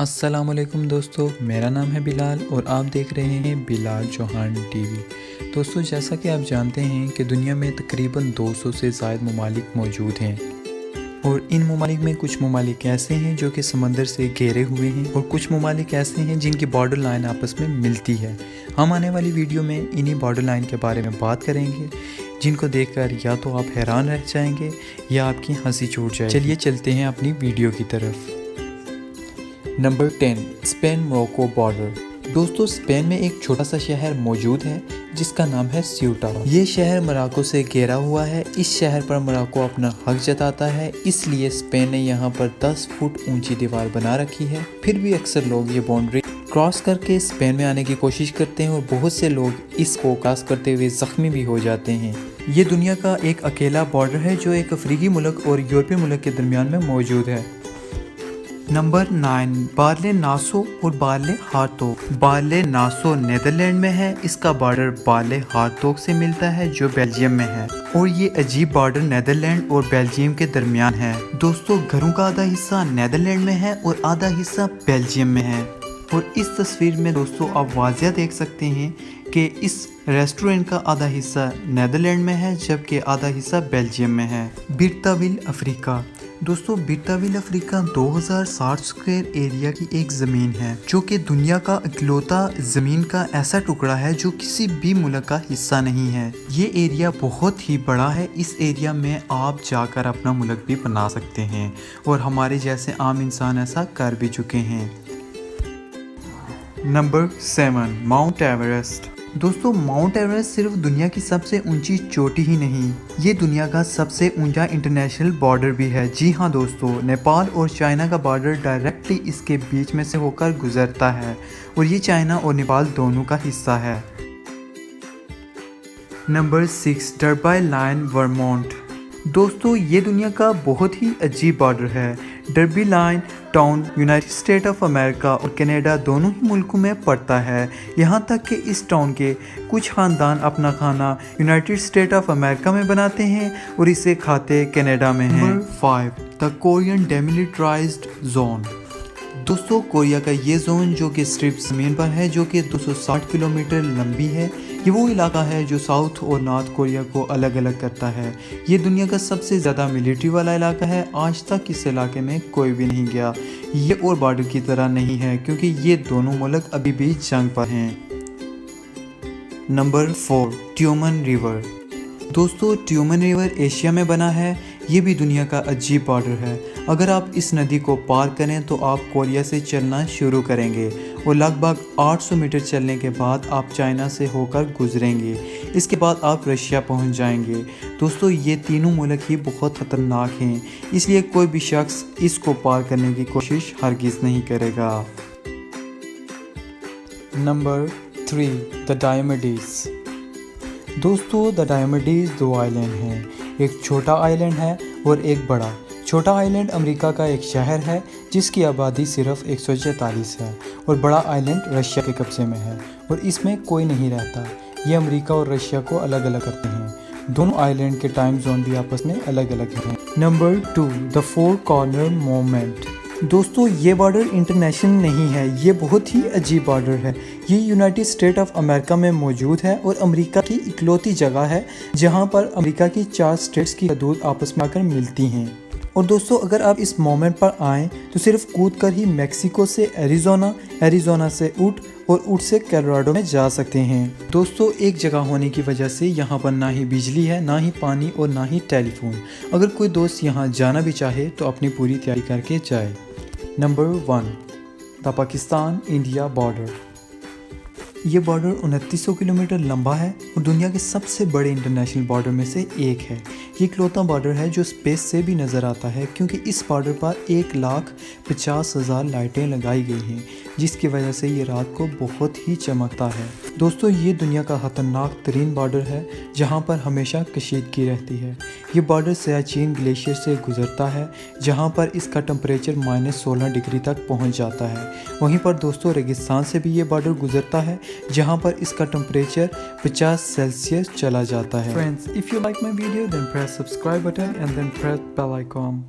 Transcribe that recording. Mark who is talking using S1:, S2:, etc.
S1: السلام علیکم دوستو، میرا نام ہے بلال اور آپ دیکھ رہے ہیں بلال چوہان ٹی وی۔ دوستو، جیسا کہ آپ جانتے ہیں کہ دنیا میں تقریباً 200 سے زائد ممالک موجود ہیں، اور ان ممالک میں کچھ ممالک ایسے ہیں جو کہ سمندر سے گھیرے ہوئے ہیں، اور کچھ ممالک ایسے ہیں جن کی بارڈر لائن آپس میں ملتی ہے۔ ہم آنے والی ویڈیو میں انہی بارڈر لائن کے بارے میں بات کریں گے، جن کو دیکھ کر یا تو آپ حیران رہ جائیں گے یا آپ کی ہنسی چھوٹ جائے۔ چلیے چلتے ہیں اپنی ویڈیو کی طرف۔ Number 10، Spain Morocco border. دوستو، اسپین میں ایک چھوٹا سا شہر موجود ہے جس کا نام ہے سیوٹا۔ یہ شہر موروکو سے گھیرا ہوا ہے۔ اس شہر پر موروکو اپنا حق جتاتا ہے، اس لیے اسپین نے یہاں پر 10 فٹ اونچی دیوار بنا رکھی ہے۔ پھر بھی اکثر لوگ یہ باؤنڈری کراس کر کے اسپین میں آنے کی کوشش کرتے ہیں، اور بہت سے لوگ اس کو کراس کرتے ہوئے زخمی بھی ہو جاتے ہیں۔ یہ دنیا کا ایک اکیلا بارڈر ہے جو ایک افریقی ملک اور یورپی ملک کے درمیان میں موجود ہے۔ نمبر 9، بارلے ناسو اور بارلے ہارتوگ۔ بارلے ناسو نیدرلینڈ میں ہے۔ اس کا بارڈر بارلے ہارتوگ سے ملتا ہے جو بیلجیم میں ہے، اور یہ عجیب بارڈر نیدرلینڈ اور بیلجیم کے درمیان ہے۔ دوستو، گھروں کا آدھا حصہ نیدرلینڈ میں ہے اور آدھا حصہ بیلجیم میں ہے، اور اس تصویر میں دوستو آپ واضح دیکھ سکتے ہیں کہ اس ریسٹورنٹ کا آدھا حصہ نیدرلینڈ میں ہے جبکہ آدھا حصہ بیلجیم میں ہے۔ برتاویل افریقہ۔ دوستو، برتاویل افریقہ 2060 اسکوائر ایریا کی ایک زمین ہے جو کہ دنیا کا اکلوتا زمین کا ایسا ٹکڑا ہے جو کسی بھی ملک کا حصہ نہیں ہے۔ یہ ایریا بہت ہی بڑا ہے۔ اس ایریا میں آپ جا کر اپنا ملک بھی بنا سکتے ہیں، اور ہمارے جیسے عام انسان ایسا کر بھی چکے ہیں۔ Number 7، Mount Everest. دوستو، ماؤنٹ ایوریسٹ صرف دنیا کی سب سے اونچی چوٹی ہی نہیں، یہ دنیا کا سب سے اونچا انٹرنیشنل بارڈر بھی ہے۔ جی ہاں دوستو، نیپال اور چائنا کا بارڈر ڈائریکٹلی اس کے بیچ میں سے ہو کر گزرتا ہے، اور یہ چائنا اور نیپال دونوں کا حصہ ہے۔ Number 6، derby line Vermont. دوستو، یہ دنیا کا بہت ہی عجیب بارڈر ہے۔ Derby line town United state of America اور کینیڈا دونوں ہی ملکوں میں پڑتا ہے، یہاں تک کہ اس ٹاؤن کے کچھ خاندان اپنا کھانا یونائٹڈ اسٹیٹ آف امریکہ میں بناتے ہیں اور اسے کھاتے کینیڈا میں ہیں۔ نمبر 5، دا کورین ڈیمیلیٹرائزڈ زون۔ دوستو، کوریا کا یہ زون جو کہ صرف زمین پر ہے، جو کہ 260 کلومیٹر لمبی ہے، یہ وہ علاقہ ہے جو ساؤتھ اور نارتھ کوریا کو الگ الگ کرتا ہے۔ یہ دنیا کا سب سے زیادہ ملٹری والا علاقہ ہے۔ آج تک اس علاقے میں کوئی بھی نہیں گیا۔ یہ اور بارڈر کی طرح نہیں ہے کیونکہ یہ دونوں ملک ابھی بھی جنگ پر ہیں۔ Number 4، Tumen river. دوستو، ٹیومن ریور ایشیا میں بنا ہے۔ یہ بھی دنیا کا عجیب بارڈر ہے۔ اگر آپ اس ندی کو پار کریں تو آپ کوریا سے چلنا شروع کریں گے، اور لگ بھگ 800 میٹر چلنے کے بعد آپ چائنا سے ہو کر گزریں گے۔ اس کے بعد آپ رشیا پہنچ جائیں گے۔ دوستو، یہ تینوں ملک ہی بہت خطرناک ہیں، اس لیے کوئی بھی شخص اس کو پار کرنے کی کوشش ہرگز نہیں کرے گا۔ نمبر 3، دا ڈائیمیڈیز۔ دوستو، دا ڈائیمیڈیز 2 آئیلینڈ ہیں، ایک چھوٹا آئیلینڈ ہے اور ایک بڑا۔ چھوٹا آئیلینڈ امریکہ کا ایک شہر ہے جس کی آبادی صرف 144 ہے، اور بڑا آئیلینڈ رشیا کے قبضے میں ہے اور اس میں کوئی نہیں رہتا۔ یہ امریکہ اور رشیا کو الگ الگ کرتے ہیں۔ دونوں آئیلینڈ کے ٹائم زون بھی آپس میں الگ الگ ہیں۔ نمبر 2، دا 4 کارنر موومنٹ۔ دوستو، یہ بارڈر انٹرنیشنل نہیں ہے، یہ بہت ہی عجیب بارڈر ہے۔ یہ یونائٹڈ اسٹیٹ آف امریکہ میں موجود ہے اور امریکہ کی اکلوتی جگہ ہے جہاں پر امریکہ کی 4 اسٹیٹس کی حدود آپس میں آ کر ملتی ہیں۔ اور دوستو، اگر آپ اس موومنٹ پر آئیں تو صرف کود کر ہی میکسیکو سے ایریزونا، ایریزونا سے اٹ اور اٹ سے کیلوراڈو میں جا سکتے ہیں۔ دوستو، ایک جگہ ہونے کی وجہ سے یہاں پر نہ ہی بجلی ہے، نہ ہی پانی اور نہ ہی ٹیلی فون۔ اگر کوئی دوست یہاں جانا بھی چاہے تو اپنی پوری تیاری کر کے جائے۔ نمبر 1، دا پاکستان انڈیا بارڈر۔ یہ بارڈر 2900 کلومیٹر لمبا ہے اور دنیا کے سب سے بڑے انٹرنیشنل بارڈر میں سے ایک ہے۔ یہ اکلوتا بارڈر ہے جو اسپیس سے بھی نظر آتا ہے کیونکہ اس بارڈر پر 1,50,000 لائٹیں لگائی گئی ہیں، جس کی وجہ سے یہ رات کو بہت ہی چمکتا ہے۔ دوستو، یہ دنیا کا خطرناک ترین بارڈر ہے جہاں پر ہمیشہ کشیدگی رہتی ہے۔ یہ بارڈر سیاچین گلیشیئر سے گزرتا ہے جہاں پر اس کا ٹمپریچر -16 ڈگری تک پہنچ جاتا ہے۔ وہیں پر دوستو، ریگستان سے بھی یہ بارڈر گزرتا ہے جہاں پر اس کا ٹمپریچر 50 سیلسیس چلا جاتا ہے۔ Friends, if you like my video then press subscribe button and then press bell icon.